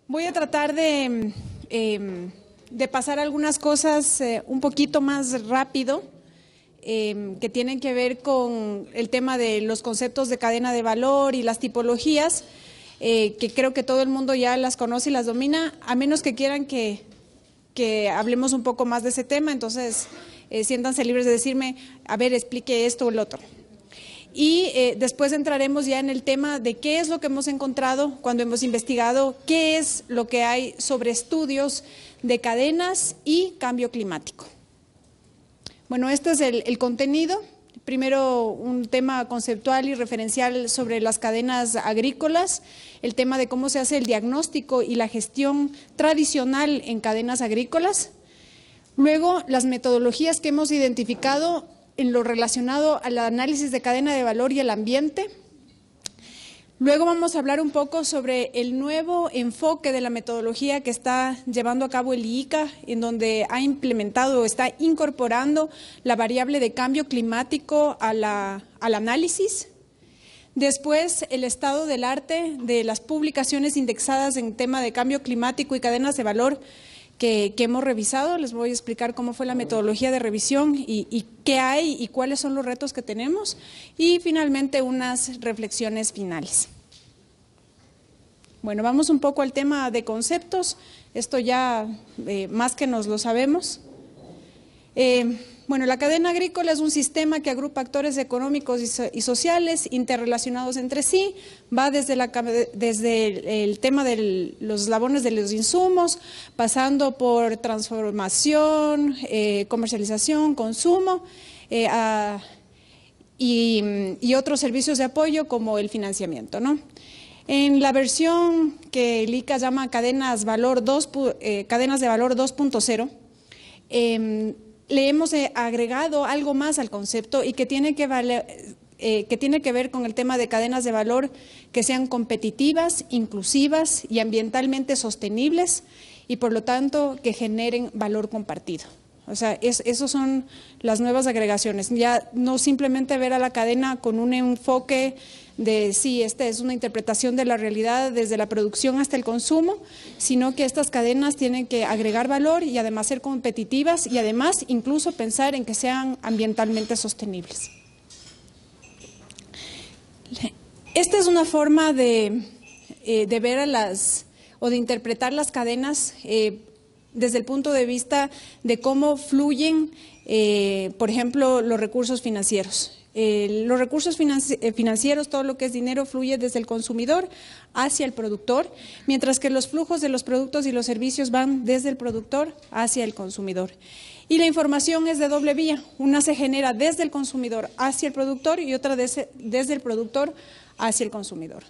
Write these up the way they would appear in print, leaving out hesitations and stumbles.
Voy a tratar de pasar algunas cosas un poquito más rápido, que tienen que ver con el tema de los conceptos de cadena de valor y las tipologías, que creo que todo el mundo ya las conoce y las domina, a menos que quieran que hablemos un poco más de ese tema. Entonces siéntanse libres de decirme, a ver, explique esto o el otro. Y después entraremos ya en el tema de qué es lo que hemos encontrado cuando hemos investigado qué es lo que hay sobre estudios de cadenas y cambio climático. Bueno, este es el contenido. Primero, un tema conceptual y referencial sobre las cadenas agrícolas, el tema de cómo se hace el diagnóstico y la gestión tradicional en cadenas agrícolas. Luego, las metodologías que hemos identificado en lo relacionado al análisis de cadena de valor y el ambiente. Luego vamos a hablar un poco sobre el nuevo enfoque de la metodología que está llevando a cabo el IICA, en donde ha implementado o está incorporando la variable de cambio climático al análisis. Después, el estado del arte de las publicaciones indexadas en tema de cambio climático y cadenas de valor que hemos revisado. Les voy a explicar cómo fue la metodología de revisión y qué hay y cuáles son los retos que tenemos. Y finalmente unas reflexiones finales. Bueno, vamos un poco al tema de conceptos. Esto ya más que nos lo sabemos. Bueno, la cadena agrícola es un sistema que agrupa actores económicos y sociales interrelacionados entre sí. Va desde el tema de los eslabones de los insumos, pasando por transformación, comercialización, consumo y otros servicios de apoyo como el financiamiento, ¿no? En la versión que el IICA llama cadenas de valor 2.0, le hemos agregado algo más al concepto y que tiene que ver con el tema de cadenas de valor que sean competitivas, inclusivas y ambientalmente sostenibles y por lo tanto que generen valor compartido. O sea, esos son las nuevas agregaciones. Ya no simplemente ver a la cadena con un enfoque de sí, esta es una interpretación de la realidad desde la producción hasta el consumo, sino que estas cadenas tienen que agregar valor y además ser competitivas y además incluso pensar en que sean ambientalmente sostenibles. Esta es una forma de ver o de interpretar las cadenas desde el punto de vista de cómo fluyen, por ejemplo, los recursos financieros. Los recursos financieros, todo lo que es dinero, fluye desde el consumidor hacia el productor, mientras que los flujos de los productos y los servicios van desde el productor hacia el consumidor. Y la información es de doble vía. Una se genera desde el consumidor hacia el productor y otra desde el productor hacia el consumidor.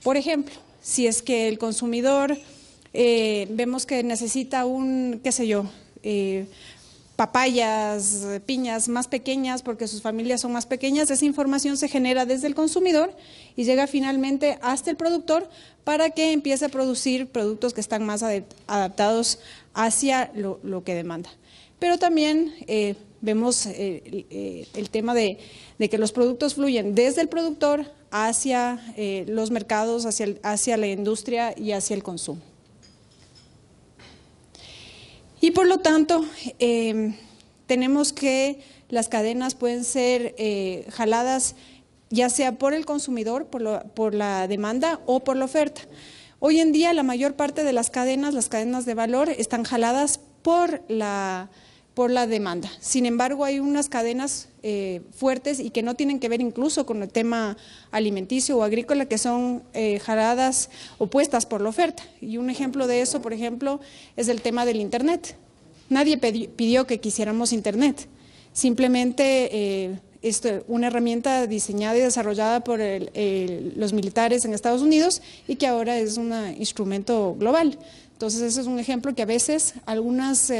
Por ejemplo, si es que el consumidor vemos que necesita papayas, piñas más pequeñas porque sus familias son más pequeñas, esa información se genera desde el consumidor y llega finalmente hasta el productor para que empiece a producir productos que están más adaptados hacia lo que demanda. Pero también vemos el tema de que los productos fluyen desde el productor hacia los mercados, hacia la industria y hacia el consumo. Y por lo tanto, tenemos que las cadenas pueden ser jaladas ya sea por el consumidor, por la demanda o por la oferta. Hoy en día la mayor parte de las cadenas de valor están jaladas por la demanda. Sin embargo, hay unas cadenas fuertes y que no tienen que ver incluso con el tema alimenticio o agrícola, que son jaladas opuestas por la oferta. Y un ejemplo de eso, por ejemplo, es el tema del Internet. Nadie pidió que quisiéramos Internet. Simplemente una herramienta diseñada y desarrollada por los militares en Estados Unidos y que ahora es un instrumento global. Entonces, ese es un ejemplo que a veces algunas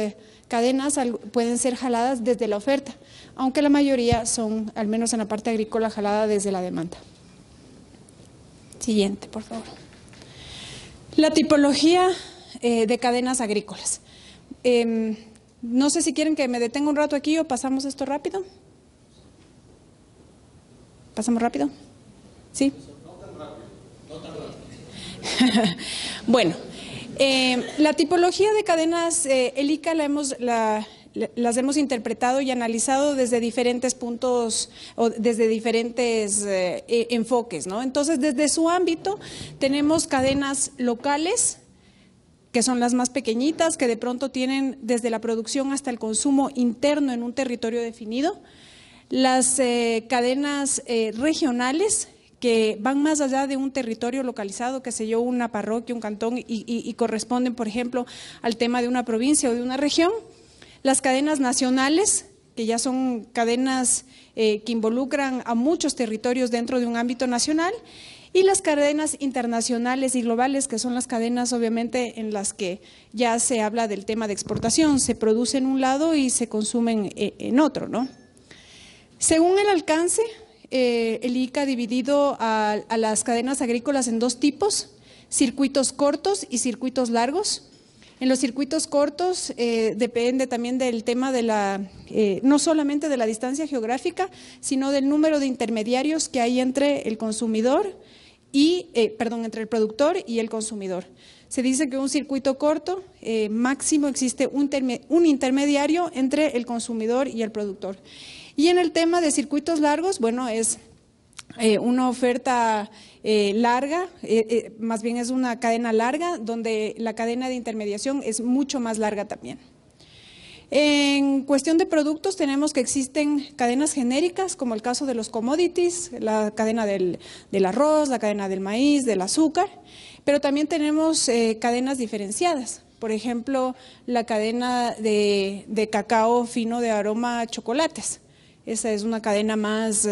cadenas pueden ser jaladas desde la oferta, aunque la mayoría son, al menos en la parte agrícola, jalada desde la demanda. Siguiente, por favor. La tipología de cadenas agrícolas. No sé si quieren que me detenga un rato aquí o pasamos esto rápido. ¿Pasamos rápido? ¿Sí? No tan rápido. Bueno, La tipología de cadenas, el ICA las hemos interpretado y analizado desde diferentes puntos o desde diferentes enfoques, ¿no? Entonces, desde su ámbito tenemos cadenas locales, que son las más pequeñitas, que de pronto tienen desde la producción hasta el consumo interno en un territorio definido. Las cadenas regionales, que van más allá de un territorio localizado, que sé yo, una parroquia, un cantón, y corresponden, por ejemplo, al tema de una provincia o de una región. Las cadenas nacionales, que ya son cadenas que involucran a muchos territorios dentro de un ámbito nacional, y las cadenas internacionales y globales, que son las cadenas obviamente en las que ya se habla del tema de exportación, se produce en un lado y se consumen en otro, ¿no? Según el alcance, el ICA ha dividido a las cadenas agrícolas en dos tipos: circuitos cortos y circuitos largos. En los circuitos cortos depende también del tema de no solamente de la distancia geográfica, sino del número de intermediarios que hay entre el consumidor entre el productor y el consumidor. Se dice que un circuito corto, máximo existe un intermediario entre el consumidor y el productor. Y en el tema de circuitos largos, bueno, es una oferta larga, más bien es una cadena larga, donde la cadena de intermediación es mucho más larga también. En cuestión de productos tenemos que existen cadenas genéricas, como el caso de los commodities, la cadena del arroz, la cadena del maíz, del azúcar, pero también tenemos cadenas diferenciadas. Por ejemplo, la cadena de cacao fino de aroma a chocolates. Esa es una cadena más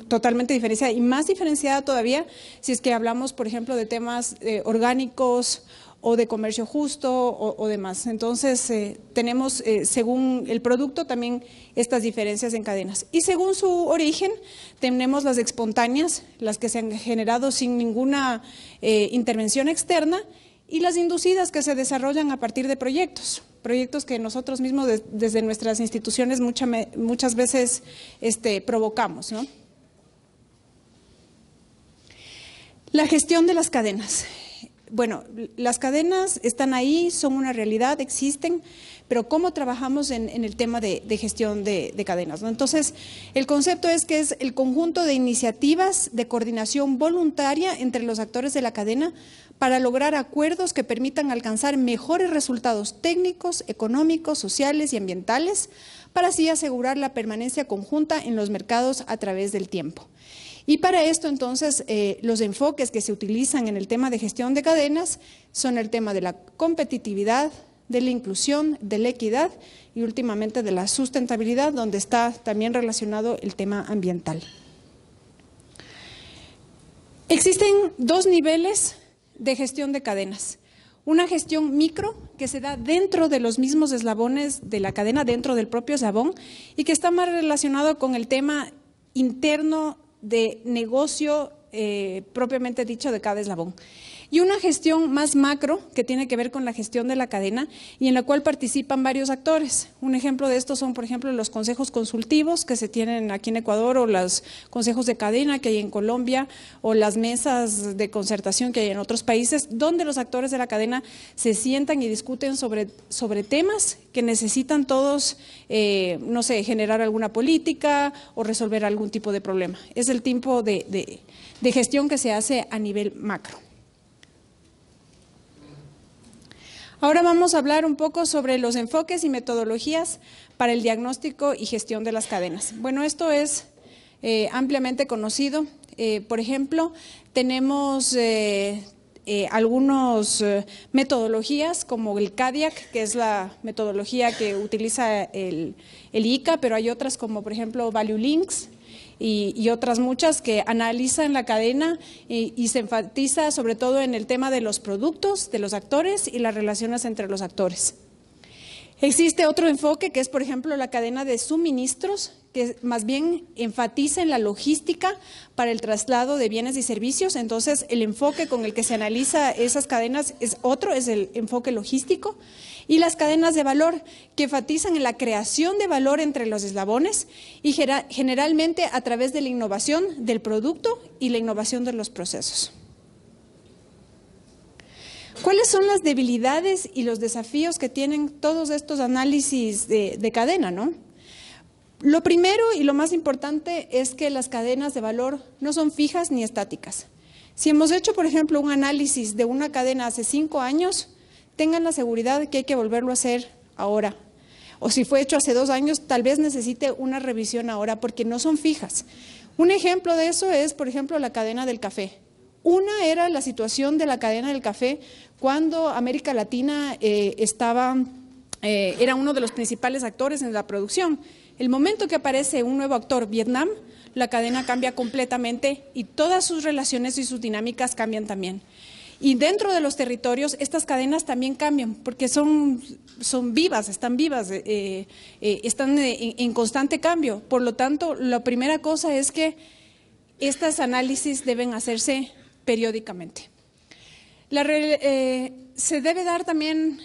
totalmente diferenciada, y más diferenciada todavía si es que hablamos, por ejemplo, de temas orgánicos o de comercio justo o demás. Entonces, tenemos, según el producto, también estas diferencias en cadenas. Y según su origen, tenemos las espontáneas, las que se han generado sin ninguna intervención externa, y las inducidas, que se desarrollan a partir de proyectos que nosotros mismos desde nuestras instituciones muchas veces provocamos, ¿no? La gestión de las cadenas. Bueno, las cadenas están ahí, son una realidad, existen, pero ¿cómo trabajamos en el tema de gestión de cadenas, ¿no? Entonces, el concepto es que es el conjunto de iniciativas de coordinación voluntaria entre los actores de la cadena para lograr acuerdos que permitan alcanzar mejores resultados técnicos, económicos, sociales y ambientales, para así asegurar la permanencia conjunta en los mercados a través del tiempo. Y para esto, entonces, los enfoques que se utilizan en el tema de gestión de cadenas son el tema de la competitividad, de la inclusión, de la equidad y últimamente de la sustentabilidad, donde está también relacionado el tema ambiental. Existen dos niveles de gestión de cadenas. Una gestión micro, que se da dentro de los mismos eslabones de la cadena, dentro del propio eslabón, y que está más relacionado con el tema interno de negocio propiamente dicho de cada eslabón. Y una gestión más macro, que tiene que ver con la gestión de la cadena y en la cual participan varios actores. Un ejemplo de esto son, por ejemplo, los consejos consultivos que se tienen aquí en Ecuador, o los consejos de cadena que hay en Colombia, o las mesas de concertación que hay en otros países, donde los actores de la cadena se sientan y discuten sobre temas que necesitan todos, no sé, generar alguna política o resolver algún tipo de problema. Es el tipo de gestión que se hace a nivel macro. Ahora vamos a hablar un poco sobre los enfoques y metodologías para el diagnóstico y gestión de las cadenas. Bueno, esto es ampliamente conocido. Por ejemplo, tenemos algunas metodologías como el CADIAC, que es la metodología que utiliza el ICA, pero hay otras como, por ejemplo, Value Links, y otras muchas que analizan la cadena y se enfatiza sobre todo en el tema de los productos, de los actores y las relaciones entre los actores. Existe otro enfoque que es, por ejemplo, la cadena de suministros, que más bien enfatiza en la logística para el traslado de bienes y servicios. Entonces, el enfoque con el que se analiza esas cadenas es otro, es el enfoque logístico. Y las cadenas de valor, que enfatizan en la creación de valor entre los eslabones y generalmente a través de la innovación del producto y la innovación de los procesos. ¿Cuáles son las debilidades y los desafíos que tienen todos estos análisis de cadena, ¿no? Lo primero y lo más importante es que las cadenas de valor no son fijas ni estáticas. Si hemos hecho, por ejemplo, un análisis de una cadena hace 5 años, tengan la seguridad de que hay que volverlo a hacer ahora. O si fue hecho hace 2 años, tal vez necesite una revisión ahora porque no son fijas. Un ejemplo de eso es, por ejemplo, la cadena del café. Una era la situación de la cadena del café cuando América Latina era uno de los principales actores en la producción. El momento que aparece un nuevo actor, Vietnam, la cadena cambia completamente y todas sus relaciones y sus dinámicas cambian también. Y dentro de los territorios, estas cadenas también cambian porque son vivas, están en constante cambio. Por lo tanto, la primera cosa es que estos análisis deben hacerse periódicamente. Se debe dar también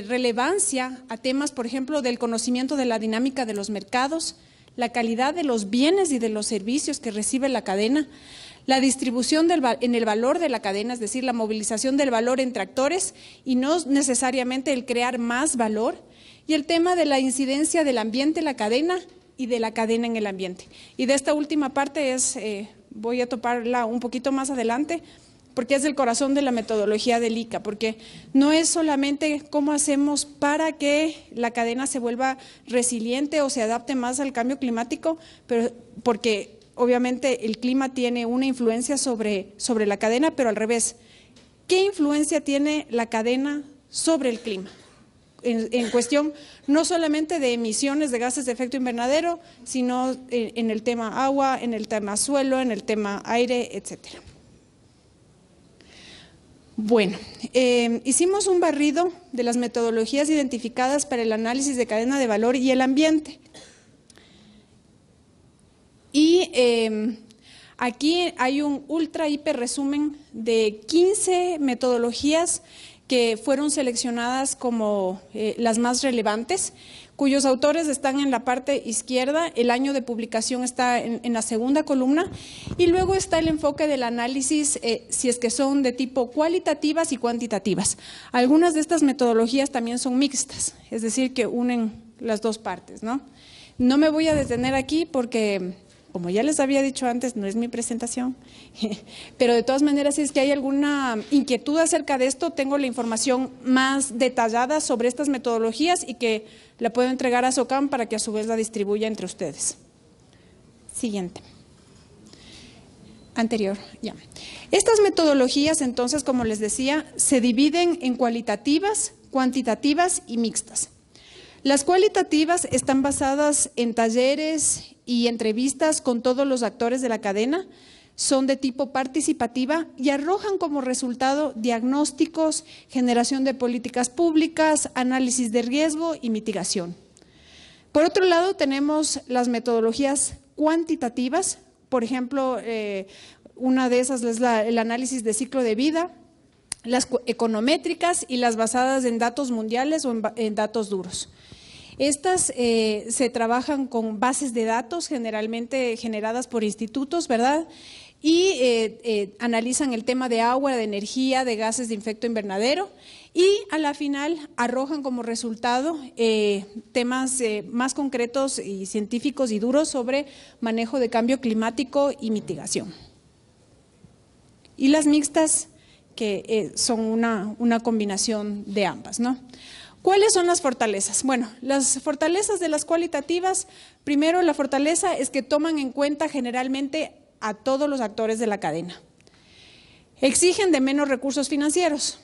relevancia a temas, por ejemplo, del conocimiento de la dinámica de los mercados, la calidad de los bienes y de los servicios que recibe la cadena, la distribución en el valor de la cadena, es decir, la movilización del valor entre actores y no necesariamente el crear más valor, y el tema de la incidencia del ambiente en la cadena y de la cadena en el ambiente. Y de esta última parte voy a toparla un poquito más adelante, porque es el corazón de la metodología del ICA, porque no es solamente cómo hacemos para que la cadena se vuelva resiliente o se adapte más al cambio climático, pero porque obviamente el clima tiene una influencia sobre la cadena, pero al revés. ¿Qué influencia tiene la cadena sobre el clima? En cuestión no solamente de emisiones de gases de efecto invernadero, sino en el tema agua, en el tema suelo, en el tema aire, etcétera. Bueno, hicimos un barrido de las metodologías identificadas para el análisis de cadena de valor y el ambiente. Y aquí hay un ultra hiper resumen de 15 metodologías que fueron seleccionadas como las más relevantes, cuyos autores están en la parte izquierda, el año de publicación está en la segunda columna, y luego está el enfoque del análisis, si es que son de tipo cualitativas y cuantitativas. Algunas de estas metodologías también son mixtas, es decir, que unen las dos partes, ¿no? No me voy a detener aquí porque, como ya les había dicho antes, no es mi presentación, pero de todas maneras, si es que hay alguna inquietud acerca de esto, tengo la información más detallada sobre estas metodologías y que la puedo entregar a SOCAM para que a su vez la distribuya entre ustedes. Siguiente. Anterior, ya. Estas metodologías, entonces, como les decía, se dividen en cualitativas, cuantitativas y mixtas. Las cualitativas están basadas en talleres y entrevistas con todos los actores de la cadena, son de tipo participativa y arrojan como resultado diagnósticos, generación de políticas públicas, análisis de riesgo y mitigación. Por otro lado, tenemos las metodologías cuantitativas, por ejemplo, una de esas es el análisis de ciclo de vida, las econométricas y las basadas en datos mundiales o en datos duros. Estas se trabajan con bases de datos generalmente generadas por institutos, ¿verdad? Y analizan el tema de agua, de energía, de gases de efecto invernadero y a la final arrojan como resultado temas más concretos y científicos y duros sobre manejo de cambio climático y mitigación. Y las mixtas que son una combinación de ambas, ¿no? ¿Cuáles son las fortalezas? Bueno, las fortalezas de las cualitativas, primero la fortaleza es que toman en cuenta generalmente a todos los actores de la cadena. Exigen de menos recursos financieros.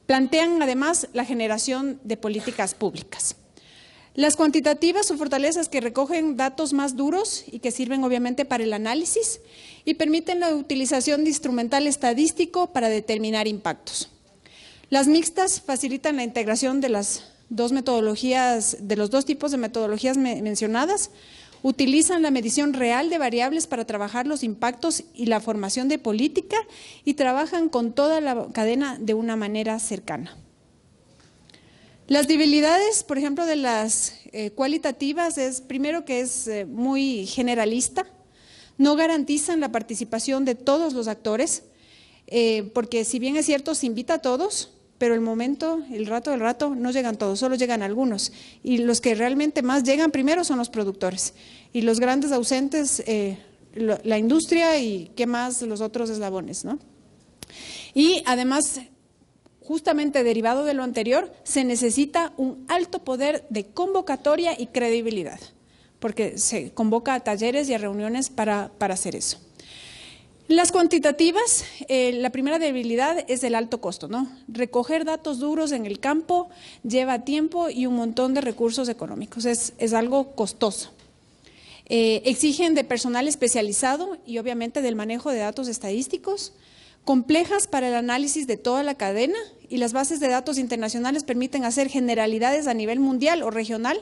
Plantean además la generación de políticas públicas. Las cuantitativas son fortalezas que recogen datos más duros y que sirven obviamente para el análisis y permiten la utilización de instrumental estadístico para determinar impactos. Las mixtas facilitan la integración de las dos metodologías, de los dos tipos de metodologías mencionadas, utilizan la medición real de variables para trabajar los impactos y la formación de política y trabajan con toda la cadena de una manera cercana. Las debilidades, por ejemplo, de las cualitativas es primero que es muy generalista, no garantizan la participación de todos los actores, porque si bien es cierto, se invita a todos, pero el rato del rato, no llegan todos, solo llegan algunos. Y los que realmente más llegan primero son los productores. Y los grandes ausentes, la industria y qué más los otros eslabones, ¿no? Y además, justamente derivado de lo anterior, se necesita un alto poder de convocatoria y credibilidad, porque se convoca a talleres y a reuniones para hacer eso. Las cuantitativas, la primera debilidad es el alto costo, ¿no? Recoger datos duros en el campo lleva tiempo y un montón de recursos económicos, es algo costoso. Exigen de personal especializado y obviamente del manejo de datos estadísticos, complejas para el análisis de toda la cadena, y las bases de datos internacionales permiten hacer generalidades a nivel mundial o regional,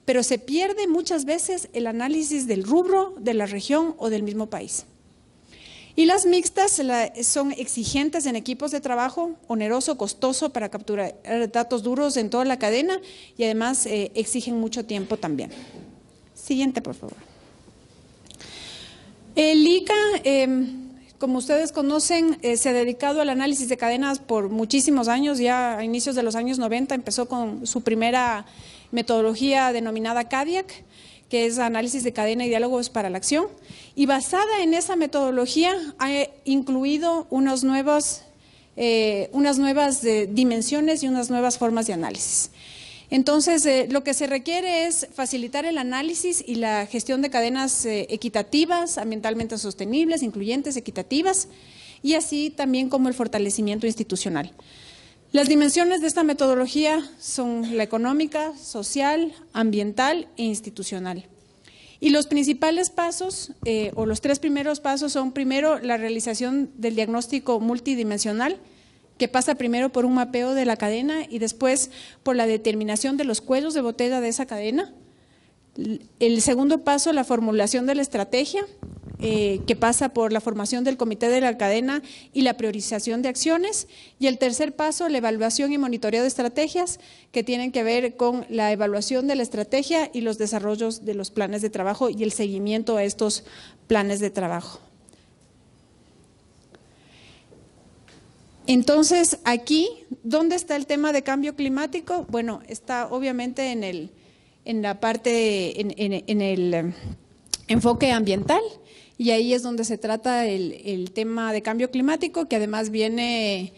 pero se pierde muchas veces el análisis del rubro, de la región o del mismo país. Y las mixtas son exigentes en equipos de trabajo, oneroso, costoso para capturar datos duros en toda la cadena y además exigen mucho tiempo también. Siguiente, por favor. El ICA, como ustedes conocen, se ha dedicado al análisis de cadenas por muchísimos años. Ya a inicios de los años 90 empezó con su primera metodología denominada CADIAC, que es análisis de cadena y diálogos para la acción, y basada en esa metodología ha incluido unas nuevas dimensiones y unas nuevas formas de análisis. Entonces, lo que se requiere es facilitar el análisis y la gestión de cadenas equitativas, ambientalmente sostenibles, incluyentes, equitativas, y así también como el fortalecimiento institucional. Las dimensiones de esta metodología son la económica, social, ambiental e institucional. Y los principales pasos, o los tres primeros pasos son, primero, la realización del diagnóstico multidimensional, que pasa primero por un mapeo de la cadena y después por la determinación de los cuellos de botella de esa cadena. El segundo paso, la formulación de la estrategia, que pasa por la formación del comité de la cadena y la priorización de acciones. Y el tercer paso, la evaluación y monitoreo de estrategias, que tienen que ver con la evaluación de la estrategia y los desarrollos de los planes de trabajo y el seguimiento a estos planes de trabajo. Entonces, aquí, ¿dónde está el tema de cambio climático? Bueno, está obviamente en el enfoque ambiental, y ahí es donde se trata el tema de cambio climático, que además viene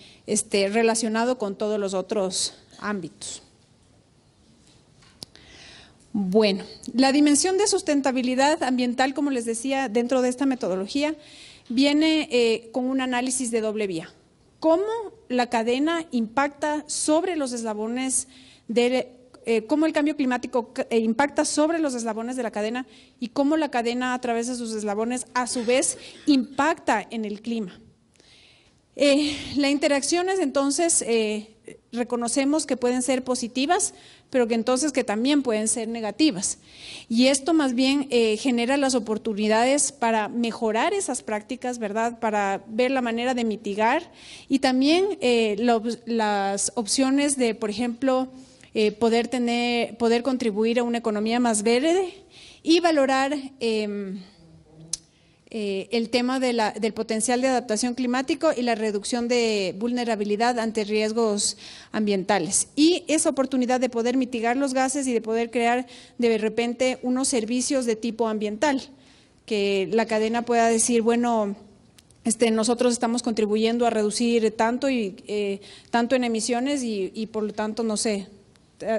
relacionado con todos los otros ámbitos. Bueno, la dimensión de sustentabilidad ambiental, como les decía, dentro de esta metodología, viene con un análisis de doble vía. Cómo la cadena impacta sobre los eslabones cómo el cambio climático impacta sobre los eslabones de la cadena y cómo la cadena a través de sus eslabones a su vez impacta en el clima. Las interacciones entonces reconocemos que pueden ser positivas, pero que entonces que también pueden ser negativas. Y esto más bien genera las oportunidades para mejorar esas prácticas, ¿verdad? Para ver la manera de mitigar y también las opciones de, por ejemplo, poder contribuir a una economía más verde y valorar el tema del potencial de adaptación climático y la reducción de vulnerabilidad ante riesgos ambientales. Y esa oportunidad de poder mitigar los gases y de poder crear de repente unos servicios de tipo ambiental, que la cadena pueda decir, bueno, nosotros estamos contribuyendo a reducir tanto en emisiones y por lo tanto, no sé,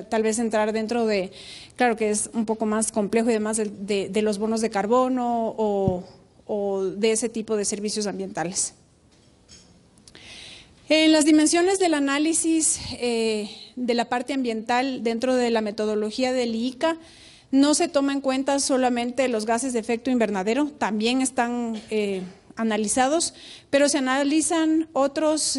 tal vez entrar dentro de, claro que es un poco más complejo y demás de los bonos de carbono o de ese tipo de servicios ambientales. En las dimensiones del análisis de la parte ambiental dentro de la metodología del ICA, no se toma en cuenta solamente los gases de efecto invernadero, también están analizados, pero se analizan otros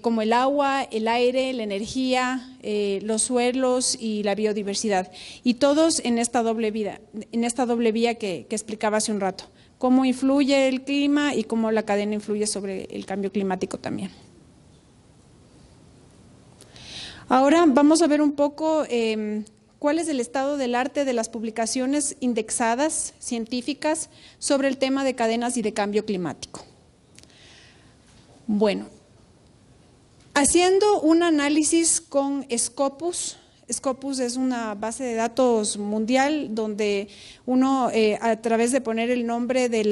como el agua, el aire, la energía, los suelos y la biodiversidad, y todos en esta doble vía que explicaba hace un rato. Cómo influye el clima y cómo la cadena influye sobre el cambio climático también. Ahora vamos a ver un poco cuál es el estado del arte de las publicaciones indexadas científicas sobre el tema de cadenas y de cambio climático. Bueno, haciendo un análisis con Scopus. Scopus es una base de datos mundial donde uno, a través de poner el nombre de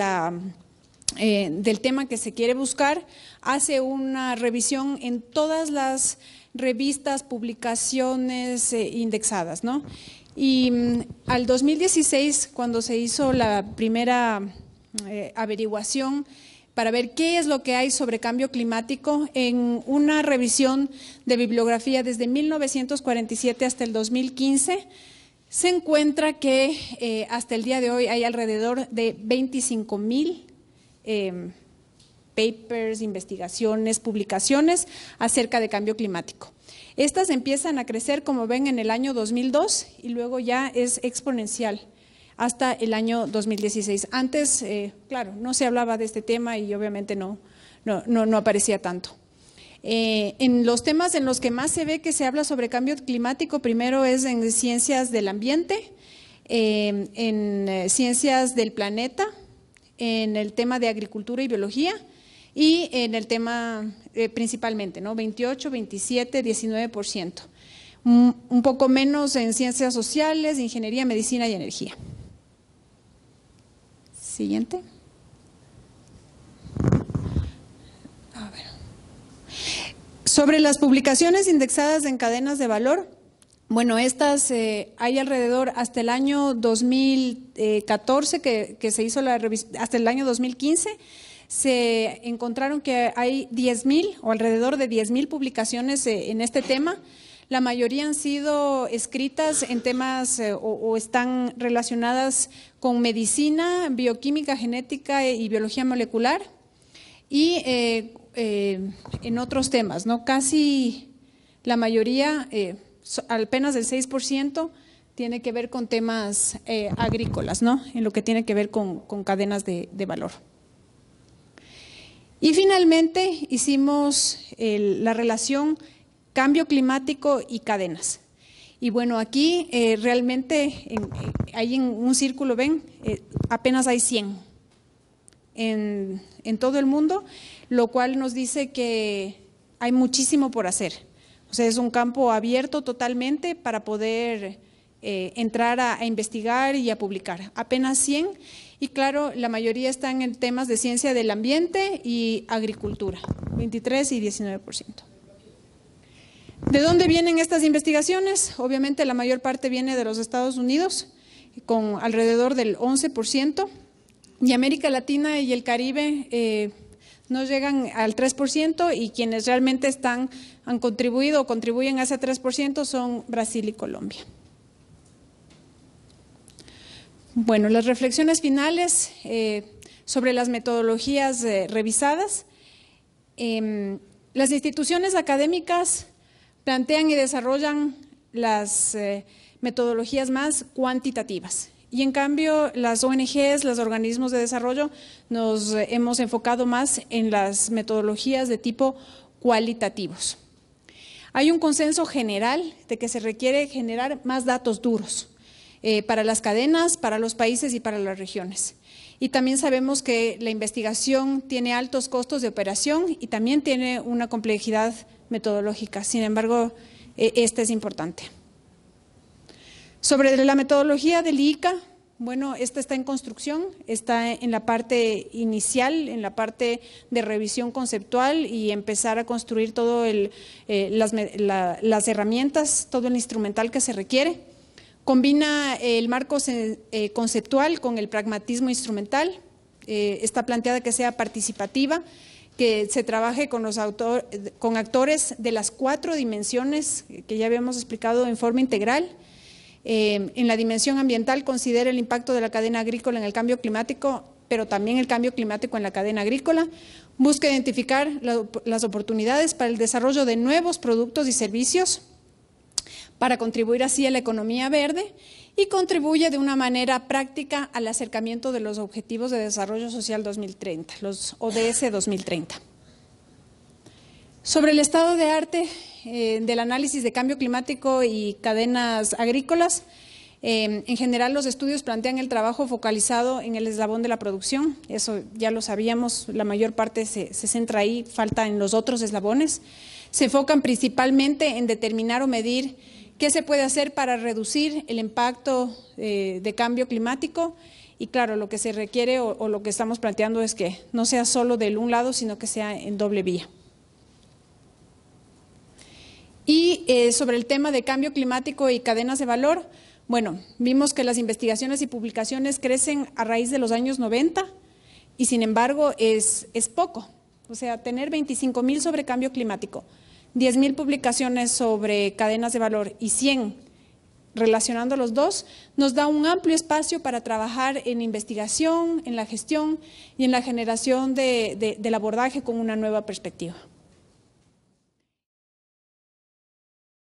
del tema que se quiere buscar, hace una revisión en todas las revistas, publicaciones indexadas, ¿no? Y al 2016, cuando se hizo la primera averiguación para ver qué es lo que hay sobre cambio climático, en una revisión de bibliografía desde 1947 hasta el 2015, se encuentra que hasta el día de hoy hay alrededor de 25,000 papers, investigaciones, publicaciones acerca de cambio climático. Estas empiezan a crecer, como ven, en el año 2002 y luego ya es exponencial hasta el año 2016. Antes, claro, no se hablaba de este tema y obviamente no aparecía tanto. En los temas en los que más se ve que se habla sobre cambio climático, primero es en ciencias del ambiente, en ciencias del planeta, en el tema de agricultura y biología y en el tema principalmente, ¿no? 28, 27, 19%. Un poco menos en ciencias sociales, ingeniería, medicina y energía. Siguiente. A ver. Sobre las publicaciones indexadas en cadenas de valor, bueno, estas hay alrededor hasta el año 2014 que se hizo la revisión, hasta el año 2015 se encontraron que hay 10,000 o alrededor de 10,000 publicaciones en este tema. La mayoría han sido escritas en temas o están relacionadas con medicina, bioquímica, genética y biología molecular y en otros temas, ¿no? Casi la mayoría, apenas el 6%, tiene que ver con temas agrícolas, ¿no? En lo que tiene que ver con cadenas de valor. Y finalmente hicimos la relación cambio climático y cadenas. Y bueno, aquí realmente, ahí en un círculo, ven, apenas hay 100 en todo el mundo, lo cual nos dice que hay muchísimo por hacer. O sea, es un campo abierto totalmente para poder entrar a investigar y a publicar. Apenas 100 y claro, la mayoría están en temas de ciencia del ambiente y agricultura, 23 y 19%. ¿De dónde vienen estas investigaciones? Obviamente la mayor parte viene de los Estados Unidos, con alrededor del 11%, y América Latina y el Caribe no llegan al 3%, y quienes realmente han contribuido o contribuyen a ese 3% son Brasil y Colombia. Bueno, las reflexiones finales sobre las metodologías revisadas. Las instituciones académicas plantean y desarrollan las metodologías más cuantitativas y en cambio las ONGs, los organismos de desarrollo, nos hemos enfocado más en las metodologías de tipo cualitativos. Hay un consenso general de que se requiere generar más datos duros para las cadenas, para los países y para las regiones. Y también sabemos que la investigación tiene altos costos de operación y también tiene una complejidad metodológica. Sin embargo, esta es importante. Sobre la metodología del IICA, bueno, esta está en construcción, está en la parte inicial, en la parte de revisión conceptual y empezar a construir todo las herramientas, todo el instrumental que se requiere. Combina el marco conceptual con el pragmatismo instrumental, está planteada que sea participativa, que se trabaje con actores de las 4 dimensiones que ya habíamos explicado en forma integral. En la dimensión ambiental considera el impacto de la cadena agrícola en el cambio climático, pero también el cambio climático en la cadena agrícola. Busca identificar las oportunidades para el desarrollo de nuevos productos y servicios para contribuir así a la economía verde y contribuye de una manera práctica al acercamiento de los Objetivos de Desarrollo Social 2030, los ODS 2030. Sobre el estado de arte del análisis de cambio climático y cadenas agrícolas, En general, los estudios plantean el trabajo focalizado en el eslabón de la producción. Eso ya lo sabíamos, la mayor parte se centra ahí, falta en los otros eslabones. Se enfocan principalmente en determinar o medir qué se puede hacer para reducir el impacto de cambio climático. Y claro, lo que se requiere o lo que estamos planteando es que no sea solo del un lado, sino que sea en doble vía. Y sobre el tema de cambio climático y cadenas de valor, bueno, vimos que las investigaciones y publicaciones crecen a raíz de los años 90 y sin embargo es poco. O sea, tener 25,000 sobre cambio climático, 10,000 publicaciones sobre cadenas de valor y 100 relacionando los dos, nos da un amplio espacio para trabajar en investigación, en la gestión y en la generación del abordaje con una nueva perspectiva.